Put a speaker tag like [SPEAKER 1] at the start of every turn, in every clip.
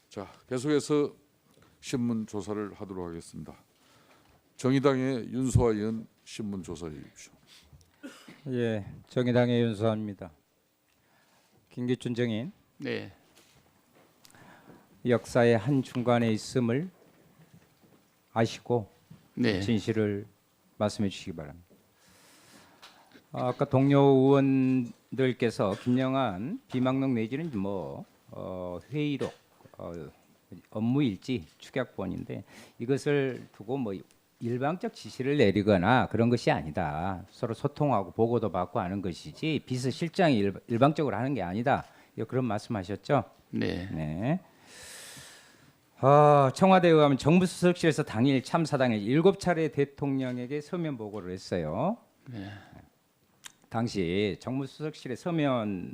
[SPEAKER 1] 자, 계속해서 신문 조사를 하도록 하겠습니다. 정의당의 윤소아 의원 신문 조사해 주십시오.
[SPEAKER 2] 예, 정의당의 윤소아입니다. 김기춘 정인,
[SPEAKER 3] 네,
[SPEAKER 2] 역사의 한 중간에 있음을 아시고
[SPEAKER 3] 네,
[SPEAKER 2] 진실을 말씀해 주시기 바랍니다. 아까 동료 의원들께서 김영한 비망록 내지는 회의록, 업무일지 축약본인데 이것을 두고 일방적 지시를 내리거나 그런 것이 아니다. 서로 소통하고 보고도 받고 하는 것이지 비서실장이 일방적으로 하는 게 아니다. 그런 말씀하셨죠?
[SPEAKER 3] 네,
[SPEAKER 2] 네. 청와대에 의하면 정부수석실에서 당일 참사 당일 7차례 대통령에게 서면 보고를 했어요.
[SPEAKER 3] 네.
[SPEAKER 2] 당시 정무수석실의 서면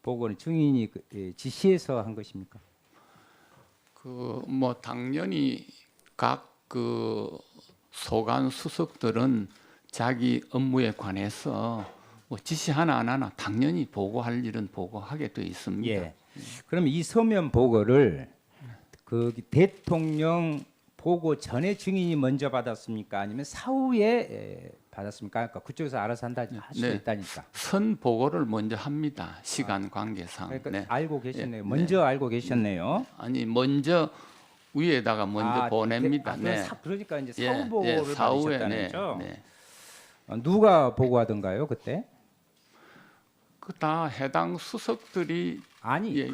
[SPEAKER 2] 보고는 증인이 지시해서 한 것입니까?
[SPEAKER 3] 당연히 각 소관 수석들은 자기 업무에 관해서 지시 하나 안 하나 당연히 보고할 일은 보고하게 돼 있습니다.
[SPEAKER 2] 예. 그럼 이 서면 보고를 대통령 보고 전에 증인이 먼저 받았습니까? 아니면 사후에 받았습니까? 그러니까 그쪽에서 알아서 할 수
[SPEAKER 3] 네.
[SPEAKER 2] 있다니까.
[SPEAKER 3] 선 보고를 먼저 합니다. 시간 관계상.
[SPEAKER 2] 그러니까
[SPEAKER 3] 네.
[SPEAKER 2] 알고 계셨네요.
[SPEAKER 3] 네.
[SPEAKER 2] 먼저 알고 계셨네요.
[SPEAKER 3] 아니 먼저 위에다가 먼저 보냅니다.
[SPEAKER 2] 그러니까 이제 사후 보고를
[SPEAKER 3] 사후에,
[SPEAKER 2] 받으셨다는 거죠.
[SPEAKER 3] 네.
[SPEAKER 2] 누가 보고하던가요 그때?
[SPEAKER 3] 다 해당 수석들이
[SPEAKER 2] 아니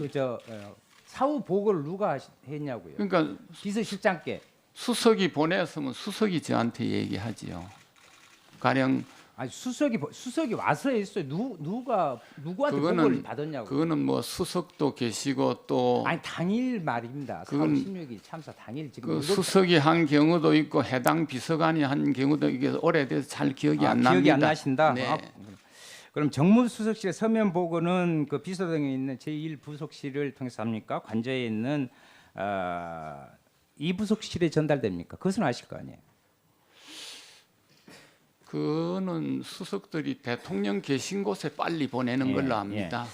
[SPEAKER 2] 사후 보고를 누가 했냐고요?
[SPEAKER 3] 그러니까
[SPEAKER 2] 비서실장께.
[SPEAKER 3] 수석이 보냈으면 수석이 저한테 얘기하지요. 가령
[SPEAKER 2] 아니 수석이 와서 했어요. 누구한테 보고를 받았냐고.
[SPEAKER 3] 그거는 수석도 계시고 또
[SPEAKER 2] 아니 당일 말입니다. 4월 16일 참사 당일 지금
[SPEAKER 3] 수석이 한 경우도 있고 해당 비서관이 한 경우도 이게 오래돼서 잘 기억이 안 납니다.
[SPEAKER 2] 기억이 안 나신다.
[SPEAKER 3] 네.
[SPEAKER 2] 그럼 정무수석실의 서면 보고는 그 비서동에 있는 제1부속실을 통해서 합니까? 관저에 있는 이 부속실에 전달됩니까? 그것은 아실 거 아니에요.
[SPEAKER 3] 그거는 수석들이 대통령 계신 곳에 빨리 보내는 걸로 압니다.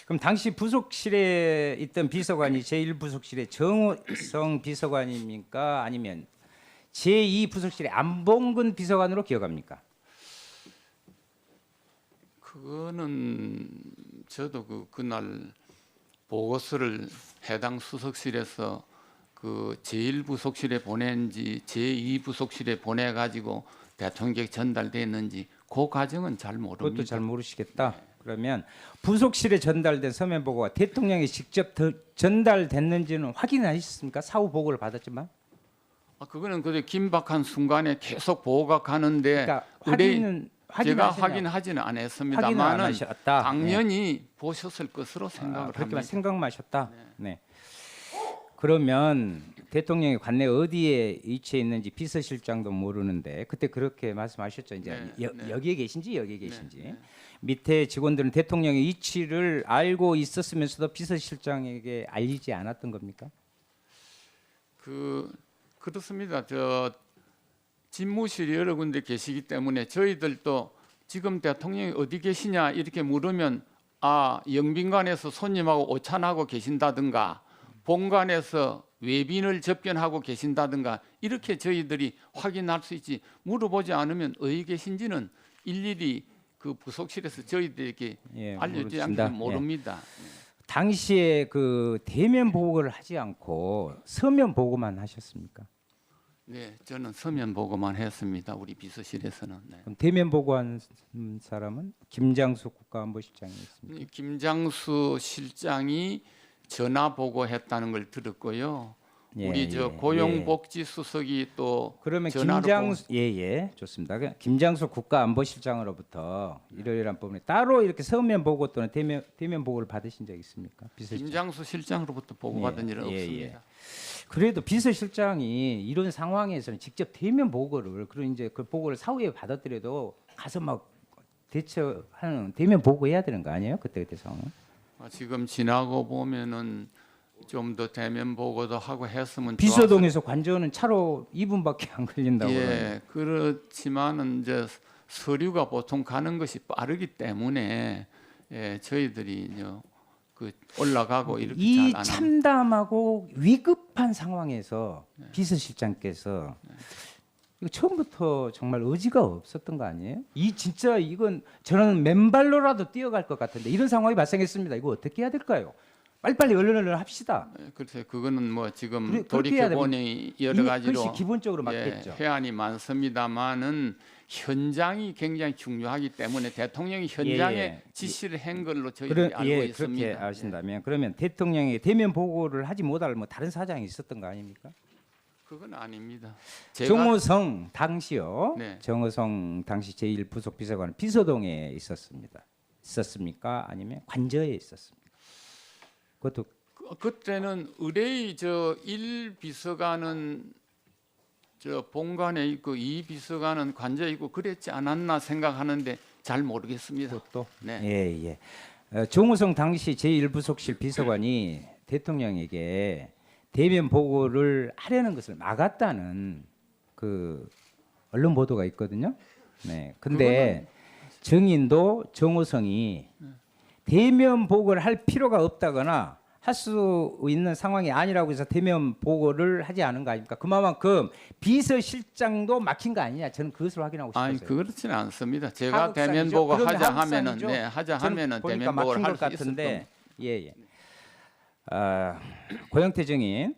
[SPEAKER 2] 그럼 당시 부속실에 있던 비서관이 제1부속실의 정호성 비서관입니까? 아니면 제2부속실의 안봉근 비서관으로 기억합니까?
[SPEAKER 3] 그거는 저도 그날 보고서를 해당 수석실에서 제1부속실에 보낸지 제2부속실에 보내가지고 대통령께 전달됐는지 그 과정은 잘 모릅니다.
[SPEAKER 2] 그것도 잘 모르시겠다. 그러면 부속실에 전달된 서면 보고가 대통령이 직접 전달됐는지는 확인하셨습니까? 사후 보고를 받았지만.
[SPEAKER 3] 그거는 긴박한 순간에 계속 보고가 가는데
[SPEAKER 2] 그러니까
[SPEAKER 3] 제가 확인하지는 않았습니다만은 당연히 보셨을 것으로 생각을
[SPEAKER 2] 그렇게만
[SPEAKER 3] 합니다.
[SPEAKER 2] 생각만 하셨다. 네. 그러면 대통령이 관내 어디에 위치해 있는지 비서실장도 모르는데 그때 그렇게 말씀하셨죠. 이제 여기에 계신지 여기에 계신지. 밑에 직원들은 대통령의 위치를 알고 있었으면서도 비서실장에게 알리지 않았던 겁니까?
[SPEAKER 3] 그렇습니다. 집무실이 여러 군데 계시기 때문에 저희들도 지금 대통령이 어디 계시냐 이렇게 물으면 영빈관에서 손님하고 오찬하고 계신다든가 본관에서 외빈을 접견하고 계신다든가 이렇게 저희들이 확인할 수 있지 물어보지 않으면 어디 계신지는 일일이 그 부속실에서 저희들에게 알려주지 않기는 모릅니다.
[SPEAKER 2] 당시에 대면 보고를 하지 않고 서면 보고만 하셨습니까?
[SPEAKER 3] 네, 저는 서면 보고만 했습니다. 우리 비서실에서는. 네.
[SPEAKER 2] 그럼 대면 보고한 사람은 김장수 국가안보실장이었습니다.
[SPEAKER 3] 김장수 실장이 전화 보고했다는 걸 들었고요. 우리 고용복지수석이 또
[SPEAKER 2] 그러면
[SPEAKER 3] 전화로
[SPEAKER 2] 좋습니다. 김장수 국가안보실장으로부터 이러이러한 부분에 따로 이렇게 서면 보고 또는 대면 보고를 받으신 적 있습니까? 비서실장.
[SPEAKER 3] 김장수 실장으로부터 보고받은 일은 없습니다.
[SPEAKER 2] 그래도 비서실장이 이런 상황에서는 직접 대면 보고를 그리고 이제 그 보고를 사후에 받았더라도 가서 막 대처하는 대면 보고해야 되는 거 아니에요? 그때 상황.
[SPEAKER 3] 지금 지나고 보면은 좀 더 대면 보고도 하고 했으면
[SPEAKER 2] 비서동에서 관저는 차로 2분밖에 안 걸린다고.
[SPEAKER 3] 그렇지만은 이제 서류가 보통 가는 것이 빠르기 때문에 저희들이 그 올라가고 이렇게
[SPEAKER 2] 이
[SPEAKER 3] 잘 안 합니다.
[SPEAKER 2] 참담하고 위급한 상황에서 비서실장께서 이거 처음부터 정말 의지가 없었던 거 아니에요? 이 진짜 이건 저는 맨발로라도 뛰어갈 것 같은데 이런 상황이 발생했습니다. 이거 어떻게 해야 될까요? 빨리빨리 언론을 합시다.
[SPEAKER 3] 글쎄 그거는 뭐 지금
[SPEAKER 2] 그렇게 해야
[SPEAKER 3] 돌이켜 보니 여러 가지로
[SPEAKER 2] 그것이 기본적으로 맞겠죠.
[SPEAKER 3] 해안이 많습니다만은 현장이 굉장히 중요하기 때문에 대통령이 현장에
[SPEAKER 2] 예.
[SPEAKER 3] 지시를 한 걸로 저희들이 알고
[SPEAKER 2] 예,
[SPEAKER 3] 있습니다.
[SPEAKER 2] 그렇게 아신다면 그러면 대통령이 대면 보고를 하지 못할 뭐 다른 사장이 있었던 거 아닙니까?
[SPEAKER 3] 그건 아닙니다. 제가
[SPEAKER 2] 정호성 당시요.
[SPEAKER 3] 네.
[SPEAKER 2] 정호성 당시 제1부속 비서관 비서동에 있었습니다. 있었습니까? 아니면 관저에 있었습니까? 그것도
[SPEAKER 3] 그때는 의뢰의 저1 비서관은 저 본관에 있고 2 비서관은 관저에 있고 그랬지 않았나 생각하는데 잘 모르겠습니다.
[SPEAKER 2] 그것도
[SPEAKER 3] 네.
[SPEAKER 2] 예, 예. 정우성 당시 제1부속실 비서관이 대통령에게 대면 보고를 하려는 것을 막았다는 그 언론 보도가 있거든요. 네. 근데 정인도 정우성이 대면 보고를 할 필요가 없다거나 할 수 있는 상황이 아니라고 해서 대면 보고를 하지 않은 거 아닙니까? 그만큼 비서실장도 막힌 거 아니냐? 저는 그것을 확인하고 싶어요.
[SPEAKER 3] 아니 그렇지는 않습니다. 제가
[SPEAKER 2] 하극상이죠?
[SPEAKER 3] 대면 보고
[SPEAKER 2] 그러면
[SPEAKER 3] 하자 하면은
[SPEAKER 2] 하극상이죠?
[SPEAKER 3] 네, 하자
[SPEAKER 2] 저는
[SPEAKER 3] 하면은
[SPEAKER 2] 보니까
[SPEAKER 3] 대면 보고를
[SPEAKER 2] 막힌
[SPEAKER 3] 할
[SPEAKER 2] 것
[SPEAKER 3] 수 있었던
[SPEAKER 2] 같은데 예, 예. 고영태 증인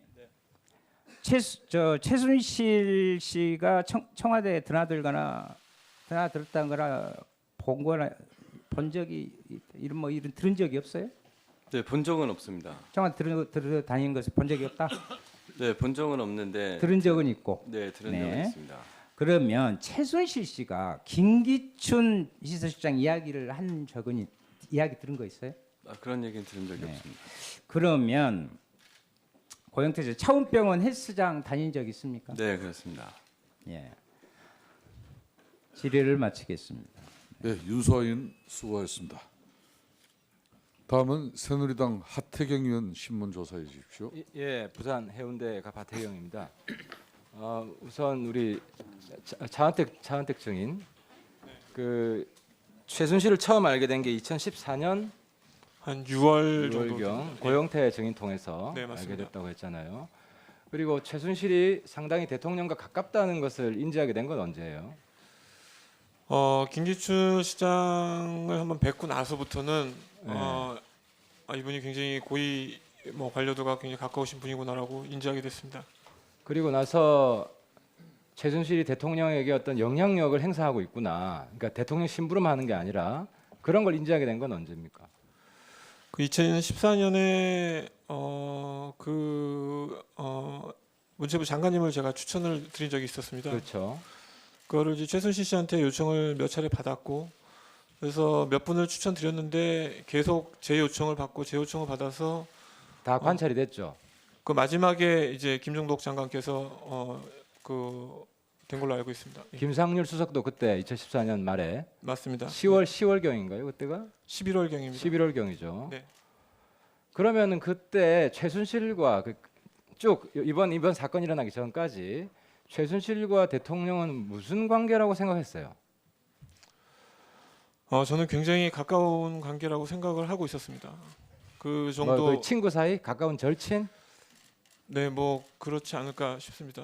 [SPEAKER 2] 최순실 씨가 청와대에 드나들었다거나 본 적이 이런 들은 적이 없어요?
[SPEAKER 4] 네, 본 적은 없습니다.
[SPEAKER 2] 청와대 들어다니는 것을 본 적이 없다?
[SPEAKER 4] 네, 본 적은 없는데
[SPEAKER 2] 들은 적은 있고.
[SPEAKER 4] 네, 들은
[SPEAKER 2] 네.
[SPEAKER 4] 적은 있습니다.
[SPEAKER 2] 그러면 최순실 씨가 김기춘 비서실장 이야기를 한 적은 이야기 들은 거 있어요?
[SPEAKER 4] 아, 그런 얘기는 들은 적이
[SPEAKER 2] 네.
[SPEAKER 4] 없습니다.
[SPEAKER 2] 그러면 고영태 씨 차운병원 헬스장 다닌 적 있습니까?
[SPEAKER 4] 네, 그렇습니다.
[SPEAKER 2] 예. 질의를 마치겠습니다.
[SPEAKER 1] 예, 윤소아 의원 수고하셨습니다. 다음은 새누리당 하태경 의원 신문 조사해 주십시오.
[SPEAKER 5] 예, 부산 해운대가 박태경입니다. 우선 우리 차은택 증인 그 최순실을 처음 알게 된 게 2014년
[SPEAKER 6] 한 6월 정도
[SPEAKER 5] 6월경 고영태 증인 통해서
[SPEAKER 6] 네,
[SPEAKER 5] 알게
[SPEAKER 6] 맞습니다.
[SPEAKER 5] 됐다고 했잖아요. 그리고 최순실이 상당히 대통령과 가깝다는 것을 인지하게 된 건 언제예요?
[SPEAKER 6] 김기춘 시장을 한번 뵙고 나서부터는
[SPEAKER 5] 네.
[SPEAKER 6] 이분이 굉장히 고위 뭐 관료도가 굉장히 가까우신 분이구나라고 인지하게 됐습니다.
[SPEAKER 5] 그리고 나서 최순실이 대통령에게 어떤 영향력을 행사하고 있구나. 그러니까 대통령 심부름하는 게 아니라 그런 걸 인지하게 된 건 언제입니까?
[SPEAKER 6] 그 2014년에 문체부 장관님을 제가 추천을 드린 적이 있었습니다.
[SPEAKER 5] 그렇죠.
[SPEAKER 6] 그거를 이제 최순실 씨한테 요청을 몇 차례 받았고 그래서 몇 분을 추천드렸는데 계속 제 요청을 받고 제 요청을 받아서
[SPEAKER 5] 다 관찰이 됐죠.
[SPEAKER 6] 그 마지막에 이제 김종덕 장관께서 된 걸로 알고 있습니다. 예,
[SPEAKER 5] 김상률 수석도 그때 2014년 말에
[SPEAKER 6] 맞습니다.
[SPEAKER 5] 10월경인가요? 그때가
[SPEAKER 6] 11월경입니다.
[SPEAKER 5] 11월경이죠.
[SPEAKER 6] 네.
[SPEAKER 5] 그러면은 그때 최순실과 쭉 이번 사건 일어나기 전까지 최순실과 대통령은 무슨 관계라고 생각했어요?
[SPEAKER 6] 저는 굉장히 가까운 관계라고 생각을 하고 있었습니다. 그 정도
[SPEAKER 5] 거의 친구 사이, 가까운 절친?
[SPEAKER 6] 네, 뭐 그렇지 않을까 싶습니다.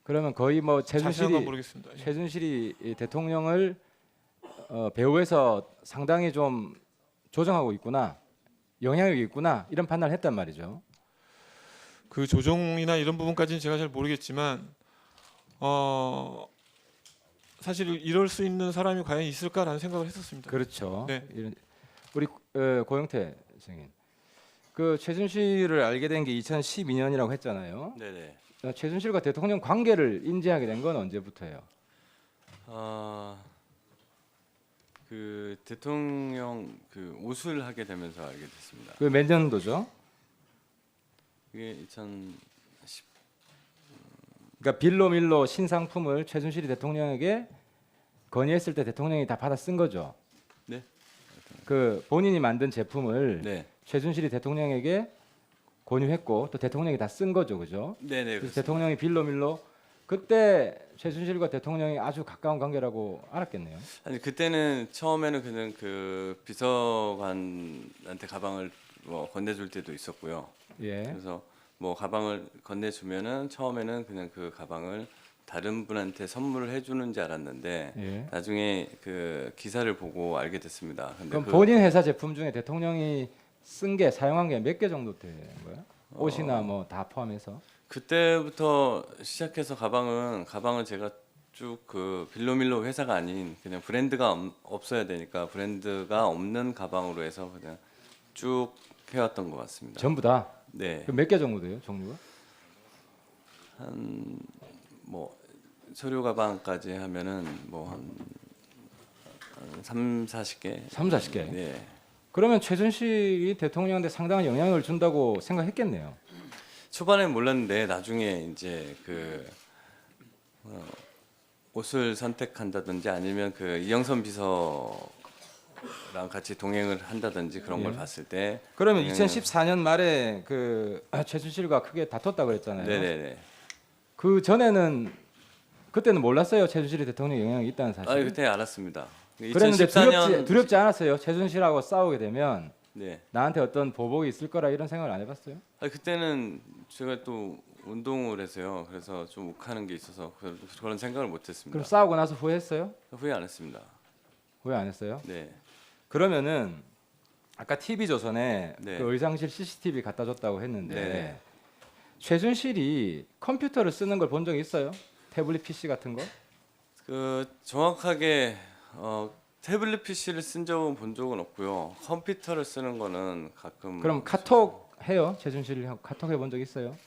[SPEAKER 5] 그러면 거의 뭐
[SPEAKER 6] 자세한 건 모르겠습니다. 예.
[SPEAKER 5] 최순실이 이 대통령을 배후에서 상당히 좀 조정하고 있구나, 영향력이 있구나 이런 판단을 했단 말이죠.
[SPEAKER 6] 그 조종이나 이런 부분까지는 제가 잘 모르겠지만 사실 이럴 수 있는 사람이 과연 있을까라는 생각을 했었습니다.
[SPEAKER 5] 그렇죠.
[SPEAKER 6] 네.
[SPEAKER 5] 우리 고영태 증인, 그 최순실을 알게 된 게 2012년이라고 했잖아요.
[SPEAKER 4] 네, 네.
[SPEAKER 5] 최순실과 대통령 관계를 인지하게 된 건 언제부터예요?
[SPEAKER 4] 그 대통령 그 옷을 하게 되면서 알게 됐습니다.
[SPEAKER 5] 그 몇 년도죠?
[SPEAKER 4] 그게 2010
[SPEAKER 5] 그러니까 빌로밀로 신상품을 최순실이 대통령에게 건의했을 때 대통령이 다 받아 쓴 거죠.
[SPEAKER 4] 네.
[SPEAKER 5] 그 본인이 만든 제품을
[SPEAKER 4] 네.
[SPEAKER 5] 최순실이 대통령에게 권유했고 또 대통령이 다 쓴 거죠, 그죠?
[SPEAKER 4] 네, 네.
[SPEAKER 5] 그래서 대통령이 빌로밀로 그때 최순실과 대통령이 아주 가까운 관계라고 알았겠네요.
[SPEAKER 4] 아니 그때는 처음에는 그는 그 비서관한테 가방을 뭐 건네줄 때도 있었고요.
[SPEAKER 5] 예.
[SPEAKER 4] 그래서 뭐 가방을 건네주면은 처음에는 그냥 그 가방을 다른 분한테 선물을 해주는 줄 알았는데
[SPEAKER 5] 예.
[SPEAKER 4] 나중에 그 기사를 보고 알게 됐습니다. 근데
[SPEAKER 5] 그럼
[SPEAKER 4] 그
[SPEAKER 5] 본인 회사 제품 중에 대통령이 쓴 게 사용한 게 몇 개 정도 되는 거예요? 옷이나 뭐 다 포함해서?
[SPEAKER 4] 그때부터 시작해서 가방은 제가 쭉 그 빌로밀로 회사가 아닌 그냥 브랜드가 없어야 되니까 브랜드가 없는 가방으로 해서 그냥 쭉 해왔던 것 같습니다.
[SPEAKER 5] 전부 다?
[SPEAKER 4] 네,
[SPEAKER 5] 몇 개 정도 돼요, 종류가?
[SPEAKER 4] 뭐 서류 가방까지 하면은 뭐 한 3, 40개.
[SPEAKER 5] 3, 40개.
[SPEAKER 4] 네.
[SPEAKER 5] 그러면 최순실이 대통령한테 상당한 영향을 준다고 생각했겠네요.
[SPEAKER 4] 초반에 몰랐는데 나중에 이제 그 옷을 선택한다든지 아니면 그 이영선 비서랑 같이 동행을 한다든지 그런 걸
[SPEAKER 5] 예.
[SPEAKER 4] 봤을 때
[SPEAKER 5] 그러면
[SPEAKER 4] 영향을-
[SPEAKER 5] 2014년 말에 그 최순실과 크게 다퉜다 그랬잖아요.
[SPEAKER 4] 네네네.
[SPEAKER 5] 그 전에는 그때는 몰랐어요. 최순실이 대통령 영향이 있다는 사실.
[SPEAKER 4] 아 그때 알았습니다.
[SPEAKER 5] 그랬는데
[SPEAKER 4] 2014년
[SPEAKER 5] 두렵지 않았어요. 최순실하고 싸우게 되면
[SPEAKER 4] 네.
[SPEAKER 5] 나한테 어떤 보복이 있을 거라 이런 생각을 안 해봤어요?
[SPEAKER 4] 아 그때는 제가 또 운동을 해서요. 그래서 좀 욱하는 게 있어서 그런 생각을 못했습니다.
[SPEAKER 5] 그럼 싸우고 나서 후회했어요?
[SPEAKER 4] 후회 안 했습니다.
[SPEAKER 5] 후회 안 했어요?
[SPEAKER 4] 네.
[SPEAKER 5] 그러면은 아까 TV조선에
[SPEAKER 4] 네.
[SPEAKER 5] 그 의상실 CCTV 갖다 줬다고 했는데
[SPEAKER 4] 네.
[SPEAKER 5] 최순실이 컴퓨터를 쓰는 걸 본 적 있어요? 태블릿 PC 같은 거?
[SPEAKER 4] 그 정확하게 태블릿 PC를 쓴 적은 본 적은 없고요. 컴퓨터를 쓰는 거는 가끔.
[SPEAKER 5] 그럼 카톡 해요? 최순실하고 카톡 해본 적 있어요?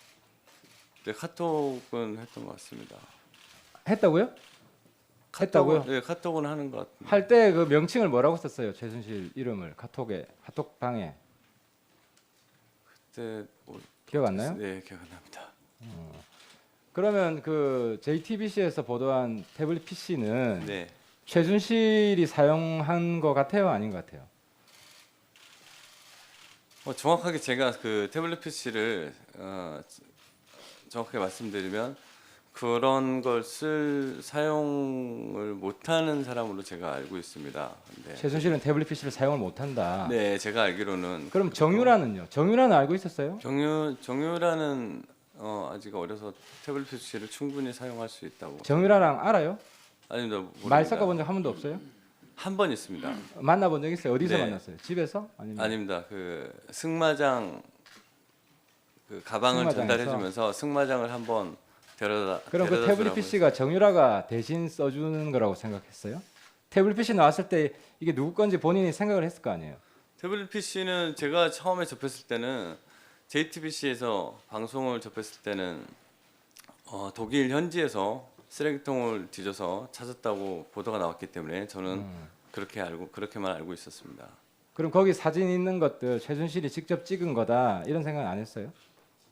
[SPEAKER 4] 네, 카톡은 했던 것 같습니다.
[SPEAKER 5] 했다고요? 했다고요?
[SPEAKER 4] 네, 카톡은 하는 것 같은데.
[SPEAKER 5] 할 때 그 명칭을 뭐라고 썼어요? 최순실 이름을 카톡에 카톡방에
[SPEAKER 4] 그때
[SPEAKER 5] 기억 안 나요?
[SPEAKER 4] 네, 기억 안 납니다.
[SPEAKER 5] 그러면 그 JTBC에서 보도한 태블릿 PC는
[SPEAKER 4] 네,
[SPEAKER 5] 최순실이 사용한 것 같아요, 아닌 것 같아요?
[SPEAKER 4] 정확하게 제가 그 태블릿 PC를 정확하게 말씀드리면 그런 걸 사용을 못하는 사람으로 제가 알고 있습니다. 네,
[SPEAKER 5] 최순실은 태블릿 PC를 사용을 못한다.
[SPEAKER 4] 네, 제가 알기로는.
[SPEAKER 5] 그럼 정유라는요? 정유라는 알고 있었어요?
[SPEAKER 4] 정유라는 아직 어려서 태블릿 PC를 충분히 사용할 수 있다고.
[SPEAKER 5] 정유라랑 알아요?
[SPEAKER 4] 아닙니다. 모릅니다.
[SPEAKER 5] 말 섞어본 적 한 번도 없어요?
[SPEAKER 4] 한 번 있습니다.
[SPEAKER 5] 만나본 적 있어요? 어디서
[SPEAKER 4] 네.
[SPEAKER 5] 만났어요? 집에서? 아니면
[SPEAKER 4] 아닙니다. 그 승마장 그 가방을
[SPEAKER 5] 승마장에서?
[SPEAKER 4] 전달해주면서 승마장을 한번
[SPEAKER 5] 그럼 그
[SPEAKER 4] 데려다
[SPEAKER 5] 태블릿
[SPEAKER 4] 주라고
[SPEAKER 5] PC가 정유라가 대신 써주는 거라고 생각했어요? 태블릿 PC 나왔을 때 이게 누구 건지 본인이 생각을 했을 거 아니에요?
[SPEAKER 4] 태블릿 PC는 제가 처음에 접했을 때는 JTBC에서 방송을 접했을 때는 독일 현지에서 쓰레기통을 뒤져서 찾았다고 보도가 나왔기 때문에 저는 그렇게만 알고 있었습니다.
[SPEAKER 5] 그럼 거기 사진 있는 것들 최순실이 직접 찍은 거다 이런 생각 안 했어요?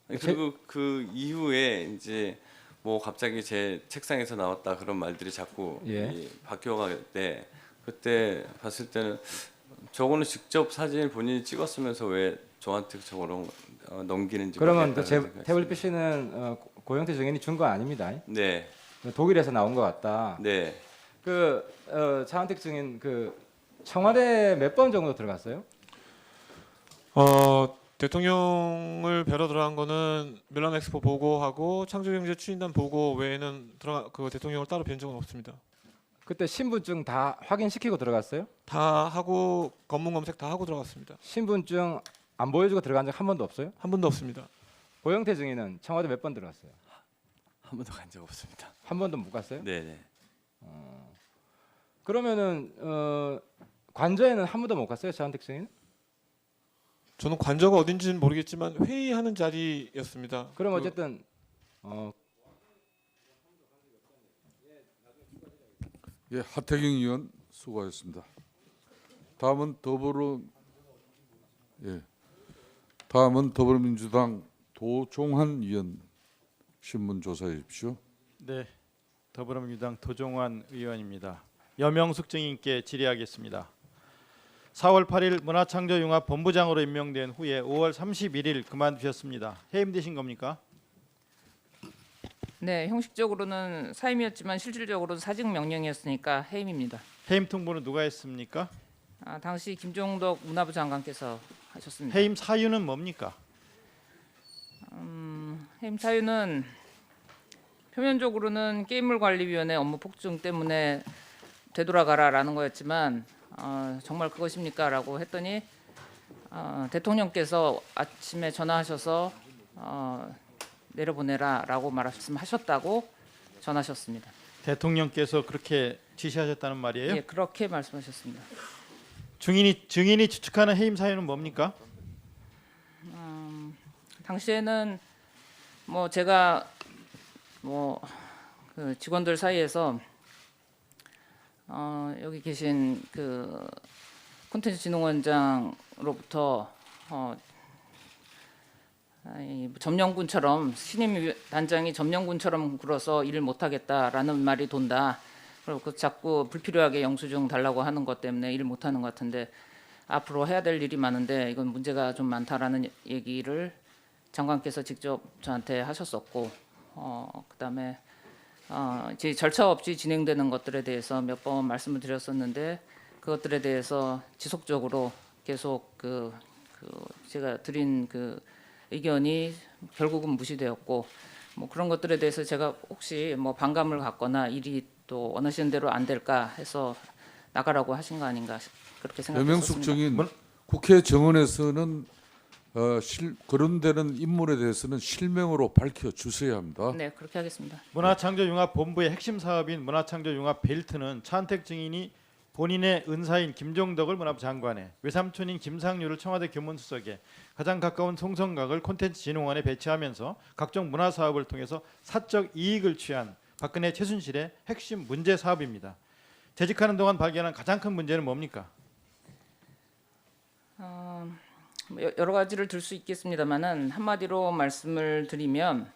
[SPEAKER 4] 그리고 그 이후에 이제 뭐 갑자기 제 책상에서 나왔다 그런 말들이 자꾸
[SPEAKER 5] 예.
[SPEAKER 4] 바뀌어갈 때 그때 봤을 때는 저거는 직접 사진을 본인이 찍었으면서 왜 저한테 저거를 넘기는지
[SPEAKER 5] 그러면 그
[SPEAKER 4] 모르겠다는 생각이
[SPEAKER 5] 태블릿
[SPEAKER 4] 있습니다.
[SPEAKER 5] PC는 고영태 증인이 준 거 아닙니다.
[SPEAKER 4] 네,
[SPEAKER 5] 독일에서 나온 것 같다.
[SPEAKER 4] 네.
[SPEAKER 5] 그 차은택 증인 그 청와대 몇 번 정도 들어갔어요?
[SPEAKER 6] 대통령을 뵈러 들어간 거는 밀라노 엑스포 보고하고 창조경제 추진단 보고 외에는 그 대통령을 따로 뵌 적은 없습니다.
[SPEAKER 5] 그때 신분증 다 확인시키고 들어갔어요?
[SPEAKER 6] 다 하고 검문 검색 다 하고 들어갔습니다.
[SPEAKER 5] 신분증 안 보여주고 들어간 적 한 번도 없어요?
[SPEAKER 6] 한 번도 없습니다.
[SPEAKER 5] 고영태 증인은 청와대 몇 번 들어갔어요?
[SPEAKER 4] 한 번도 간 적 없습니다.
[SPEAKER 5] 한 번도 못 갔어요?
[SPEAKER 4] 네, 네.
[SPEAKER 5] 그러면은 관저에는 한 번도 못 갔어요, 차은택 증인?
[SPEAKER 6] 저는 관저가 어딘지는 모르겠지만 회의하는 자리였습니다.
[SPEAKER 5] 그럼 어쨌든
[SPEAKER 1] 예, 하태경 의원 수고하셨습니다. 다음은 더불어민주당 도종환 의원 신문 조사해 주십시오.
[SPEAKER 7] 네, 더불어민주당 도종환 의원입니다. 여명숙 증인께 질의하겠습니다. 4월 8일 문화창조융합본부장으로 임명된 후에 5월 31일 그만두셨습니다. 해임되신 겁니까?
[SPEAKER 8] 네, 형식적으로는 사임이었지만 실질적으로는 사직 명령이었으니까 해임입니다.
[SPEAKER 7] 해임 통보는 누가 했습니까?
[SPEAKER 8] 당시 김종덕 문화부 장관께서 하셨습니다.
[SPEAKER 7] 해임 사유는 뭡니까?
[SPEAKER 8] 해임 사유는 표면적으로는 게임물관리위원회 업무 폭증 때문에 되돌아가라라는 거였지만 정말 그것입니까라고 했더니 대통령께서 아침에 전화하셔서 내려보내라라고 말씀하셨다고 전하셨습니다.
[SPEAKER 7] 대통령께서 그렇게 지시하셨다는 말이에요?
[SPEAKER 8] 예, 그렇게 말씀하셨습니다.
[SPEAKER 7] 증인이 추측하는 해임 사유는 뭡니까?
[SPEAKER 8] 당시에는 뭐 제가 그 직원들 사이에서 여기 계신 그 콘텐츠진흥원장으로부터 점령군처럼 신임 단장이 점령군처럼 굴어서 일을 못하겠다라는 말이 돈다. 그리고 그 자꾸 불필요하게 영수증 달라고 하는 것 때문에 일을 못하는 것 같은데 앞으로 해야 될 일이 많은데 이건 문제가 좀 많다라는 얘기를 장관께서 직접 저한테 하셨었고 그다음에 이제 절차 없이 진행되는 것들에 대해서 몇 번 말씀을 드렸었는데 그것들에 대해서 지속적으로 계속 그 제가 드린 그 의견이 결국은 무시되었고 뭐 그런 것들에 대해서 제가 혹시 뭐 반감을 갖거나 일이 또 원하시는 대로 안 될까 해서 나가라고 하신 거 아닌가 그렇게
[SPEAKER 1] 여명숙
[SPEAKER 8] 생각했습니다.
[SPEAKER 1] 증인, 국회 정원에서는 거론되는 인물에 대해서는 실명으로 밝혀 주셔야 합니다.
[SPEAKER 8] 네, 그렇게 하겠습니다.
[SPEAKER 7] 문화창조융합본부의 핵심 사업인 문화창조융합 벨트는 차은택 증인이 본인의 은사인 김종덕을 문화부 장관에, 외삼촌인 김상률을 청와대 교문수석에, 가장 가까운 송성각을 콘텐츠진흥원에 배치하면서 각종 문화 사업을 통해서 사적 이익을 취한 박근혜 최순실의 핵심 문제 사업입니다. 재직하는 동안 발견한 가장 큰 문제는 뭡니까?
[SPEAKER 8] 여러 가지를 들 수 있겠습니다만은 한마디로 말씀을 드리면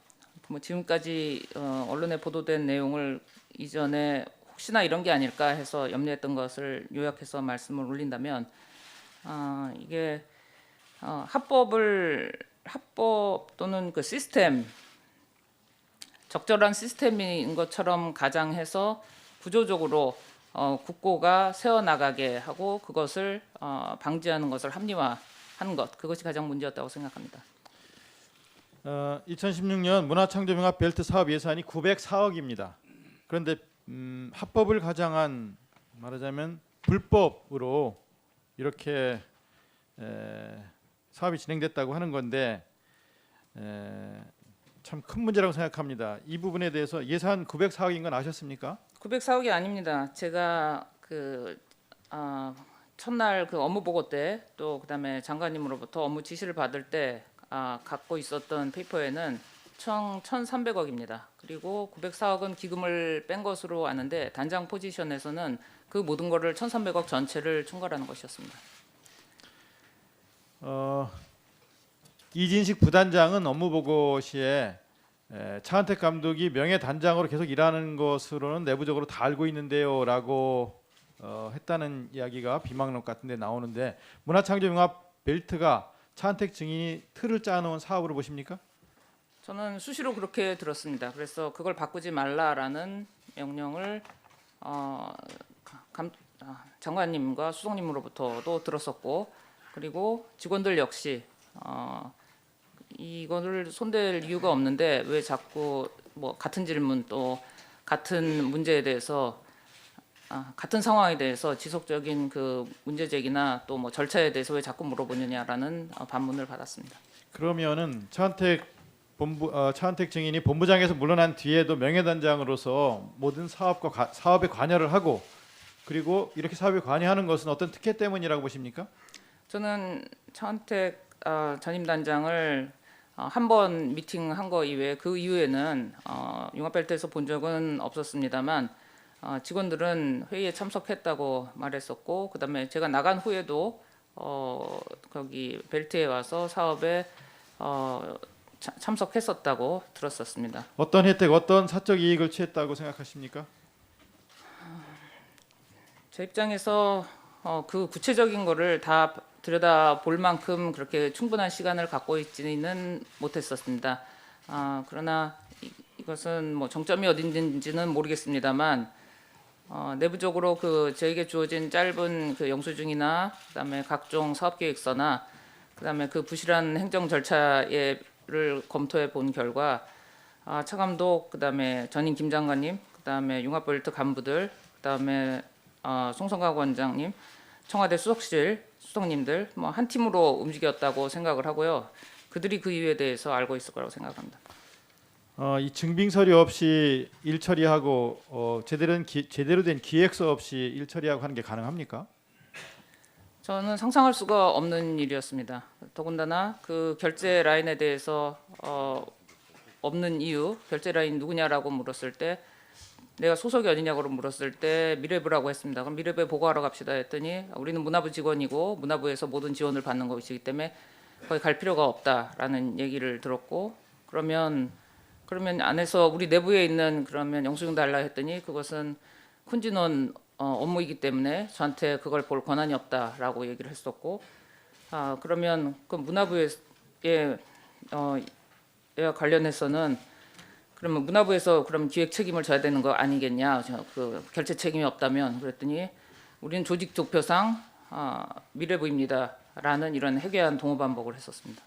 [SPEAKER 8] 뭐 지금까지 언론에 보도된 내용을 이전에 혹시나 이런 게 아닐까 해서 염려했던 것을 요약해서 말씀을 올린다면 이게 합법 또는 그 시스템 적절한 시스템인 것처럼 가장해서 구조적으로 국고가 새어나가게 하고 그것을 방지하는 것을 합리화하는 것 그것이 가장 문제였다고 생각합니다.
[SPEAKER 7] 2016년 문화창조융합 벨트 사업 예산이 904억입니다. 그런데 합법을 가장한 말하자면 불법으로 이렇게 사업이 진행됐다고 하는 건데 참 큰 문제라고 생각합니다. 이 부분에 대해서 예산 904억인 건 아셨습니까?
[SPEAKER 8] 904억이 아닙니다. 제가 그 첫날 그 업무 보고 때 또 그다음에 장관님으로부터 업무 지시를 받을 때 갖고 있었던 페이퍼에는 총 1,300억입니다. 그리고 904억은 기금을 뺀 것으로 아는데 단장 포지션에서는 그 모든 거를 1,300억 전체를 총괄하는 것이었습니다.
[SPEAKER 7] 이진식 부단장은 업무 보고 시에 차은택 감독이 명예 단장으로 계속 일하는 것으로는 내부적으로 다 알고 있는데요라고 했다는 이야기가 비망록 같은데 나오는데 문화창조융합 벨트가 차은택 증인이 틀을 짜놓은 사업으로 보십니까?
[SPEAKER 8] 저는 수시로 그렇게 들었습니다. 그래서 그걸 바꾸지 말라라는 명령을 장관님과 수석님으로부터도 들었었고 그리고 직원들 역시 이거를 손댈 이유가 없는데 왜 자꾸 뭐 같은 질문 또 같은 문제에 대해서 같은 상황에 대해서 지속적인 그 문제 제기나 또 뭐 절차에 대해서 왜 자꾸 물어보느냐라는 반문을 받았습니다.
[SPEAKER 7] 그러면은 차은택 증인이 본부장에서 물러난 뒤에도 명예단장으로서 모든 사업에 관여를 하고 그리고 이렇게 사업에 관여하는 것은 어떤 특혜 때문이라고 보십니까?
[SPEAKER 8] 저는 차은택 전임단장을 한 번 미팅한 거 이외에 그 이후에는 융합벨트에서 본 적은 없었습니다만 직원들은 회의에 참석했다고 말했었고 그다음에 제가 나간 후에도 거기 벨트에 와서 사업에 참석했었다고 들었었습니다.
[SPEAKER 7] 어떤 혜택, 어떤 사적 이익을 취했다고 생각하십니까?
[SPEAKER 8] 제 입장에서 그 구체적인 거를 다 들여다 볼 만큼 그렇게 충분한 시간을 갖고 있지는 못했었습니다. 그러나 이것은 뭐 정점이 어딘지는 모르겠습니다만 내부적으로 그 저에게 주어진 짧은 그 영수증이나 그다음에 각종 사업계획서나 그다음에 그 부실한 행정 절차를 검토해 본 결과 차 감독, 그다음에 전임 김 장관님, 그다음에 융합볼트 간부들, 그다음에 송성각 원장님, 청와대 수석실 수석님들 뭐 한 팀으로 움직였다고 생각을 하고요. 그들이 그 이유에 대해서 알고 있을 거라고 생각합니다.
[SPEAKER 7] 이 증빙 서류 없이 일 처리하고 제대로 된 기획서 없이 일 처리하고 하는 게 가능합니까?
[SPEAKER 8] 저는 상상할 수가 없는 일이었습니다. 더군다나 그 결제 라인에 대해서 없는 이유, 결제 라인 누구냐라고 물었을 때 내가 소속이 어디냐고 물었을 때 미래부라고 했습니다. 그럼 미래부에 보고하러 갑시다 했더니 우리는 문화부 직원이고 문화부에서 모든 지원을 받는 것이기 때문에 거기 갈 필요가 없다라는 얘기를 들었고 그러면 안에서 우리 내부에 있는 그러면 영수증 달라 했더니 그것은 쿤진원 업무이기 때문에 저한테 그걸 볼 권한이 없다라고 얘기를 했었고 그러면 그 문화부에 관련해서는 그러면 문화부에서 그럼 기획 책임을 져야 되는 거 아니겠냐? 그 결제 책임이 없다면 그랬더니 우리는 조직 도표상 미래부입니다라는 이런 해괴한 동호 반복을 했었습니다.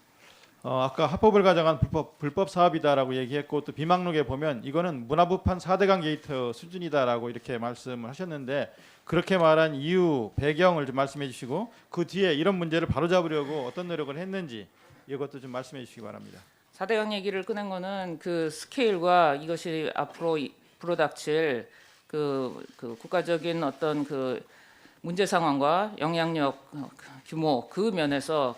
[SPEAKER 7] 아까 합법을 가장한 불법 사업이다라고 얘기했고 또 비망록에 보면 이거는 문화부판 4대강 게이트 수준이다라고 이렇게 말씀을 하셨는데 그렇게 말한 이유 배경을 좀 말씀해 주시고 그 뒤에 이런 문제를 바로잡으려고 어떤 노력을 했는지 이것도 좀 말씀해 주시기 바랍니다.
[SPEAKER 8] 4대강 얘기를 꺼낸 거는 그 스케일과 이것이 앞으로 불어닥칠 그 국가적인 어떤 그 문제 상황과 영향력 규모 그 면에서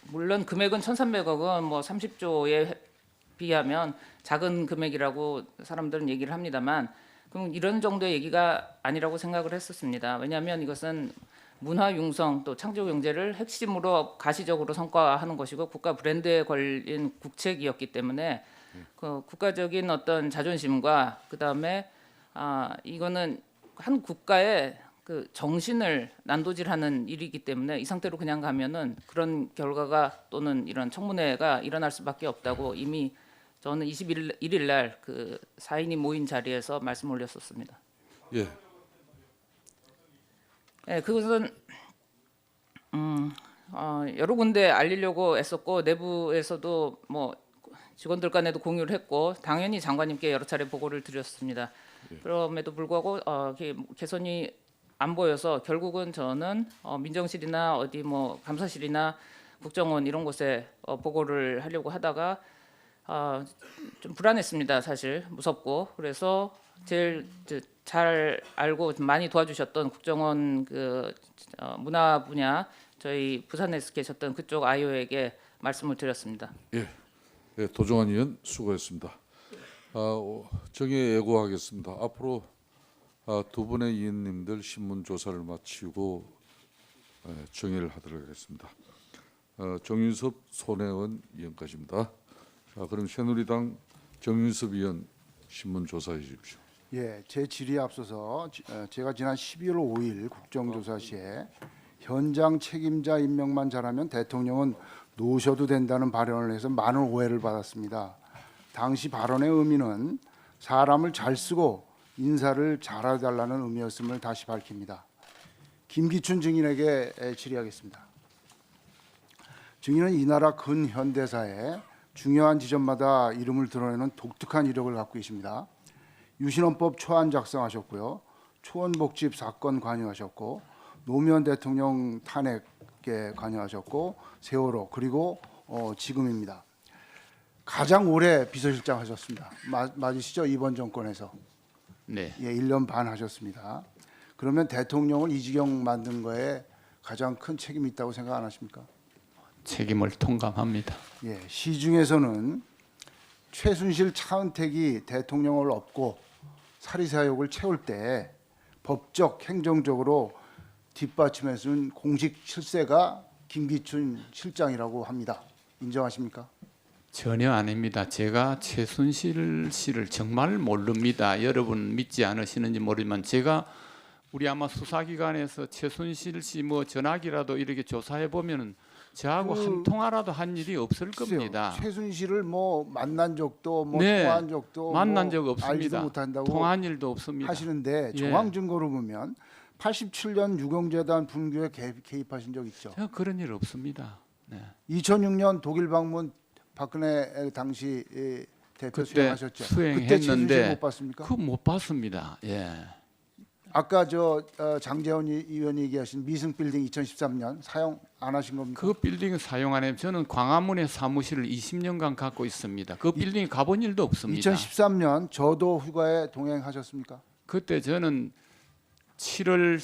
[SPEAKER 8] 물론 금액은 1,300억은 뭐 30조에 비하면 작은 금액이라고 사람들은 얘기를 합니다만 그럼 이런 정도의 얘기가 아니라고 생각을 했었습니다. 왜냐하면 이것은 문화 융성 또 창조 경제를 핵심으로 가시적으로 성과화하는 것이고 국가 브랜드에 걸린 국책이었기 때문에 그 국가적인 어떤 자존심과 그다음에 이거는 한 국가의 그 정신을 난도질하는 일이기 때문에 이 상태로 그냥 가면은 그런 결과가 또는 이런 청문회가 일어날 수밖에 없다고 이미 저는 21일 날 그 4인이 모인 자리에서 말씀 올렸었습니다.
[SPEAKER 1] 예.
[SPEAKER 8] 네, 그것은 여러 군데 알리려고 애썼고 내부에서도 뭐 직원들 간에도 공유를 했고 당연히 장관님께 여러 차례 보고를 드렸습니다. 그럼에도 불구하고 개선이 안 보여서 결국은 저는 민정실이나 어디 뭐 감사실이나 국정원 이런 곳에 보고를 하려고 하다가 좀 불안했습니다. 사실 무섭고 그래서 제일 잘 알고 많이 도와주셨던 국정원 그 문화 분야 저희 부산에서 계셨던 그쪽 아이오에게 말씀을 드렸습니다.
[SPEAKER 1] 예, 도종환 의원 수고했습니다. 정의에 예고하겠습니다. 앞으로 두 분의 의원님들 신문 조사를 마치고 정의를 하도록 하겠습니다. 정윤섭 손혜원 의원까지입니다. 그럼 새누리당 정윤섭 의원 신문 조사해 주십시오.
[SPEAKER 9] 예, 제 질의에 앞서서 제가 지난 12월 5일 국정조사 시에 현장 책임자 임명만 잘하면 대통령은 놓으셔도 된다는 발언을 해서 많은 오해를 받았습니다. 당시 발언의 의미는 사람을 잘 쓰고 인사를 잘해달라는 의미였음을 다시 밝힙니다. 김기춘 증인에게 질의하겠습니다. 증인은 이 나라 근현대사에 중요한 지점마다 이름을 드러내는 독특한 이력을 갖고 계십니다. 유신헌법 초안 작성하셨고요. 초원복집 사건 관여하셨고 노무현 대통령 탄핵에 관여하셨고 세월호 그리고 지금입니다. 가장 오래 비서실장 하셨습니다. 맞으시죠? 이번 정권에서.
[SPEAKER 3] 네.
[SPEAKER 9] 예, 1년 반 하셨습니다. 그러면 대통령을 이 지경 만든 거에 가장 큰 책임이 있다고 생각 안 하십니까?
[SPEAKER 3] 책임을 통감합니다.
[SPEAKER 9] 예, 시중에서는 최순실 차은택이 대통령을 업고 사리사욕을 채울 때 법적 행정적으로 뒷받침해준 공식 실세가 김기춘 실장이라고 합니다. 인정하십니까?
[SPEAKER 3] 전혀 아닙니다. 제가 최순실 씨를 정말 모릅니다. 여러분 믿지 않으시는지 모르지만 제가 우리 아마 수사기관에서 최순실 씨 뭐 전화기라도 이렇게 조사해 보면은 저하고 한 통화라도 한 일이 없을 겁니다.
[SPEAKER 9] 최순실을 뭐 만난 적도 뭐
[SPEAKER 3] 네,
[SPEAKER 9] 통화한 적도
[SPEAKER 3] 만난
[SPEAKER 9] 뭐
[SPEAKER 3] 적 없습니다.
[SPEAKER 9] 알지도 못한다고
[SPEAKER 3] 통화한 일도 없습니다.
[SPEAKER 9] 하시는데 정황 증거로 보면 87년 유경재단 분규에 개입하신 적 있죠?
[SPEAKER 3] 제가 그런 일 없습니다.
[SPEAKER 9] 2006년 독일 방문 박근혜 당시 대표
[SPEAKER 3] 그때
[SPEAKER 9] 수행하셨죠. 그때
[SPEAKER 3] 수행했는데
[SPEAKER 9] 최순실 못 봤습니까?
[SPEAKER 3] 그 못 봤습니다. 예.
[SPEAKER 9] 아까 장재원 의원이 얘기하신 미승 빌딩 2013년 사용 안 하신 겁니까?
[SPEAKER 3] 그 빌딩 사용 안 해요. 저는 광화문에 사무실을 20년간 갖고 있습니다. 그 빌딩 가본 일도 없습니다.
[SPEAKER 9] 2013년 저도 휴가에 동행하셨습니까?
[SPEAKER 3] 그때 저는 7월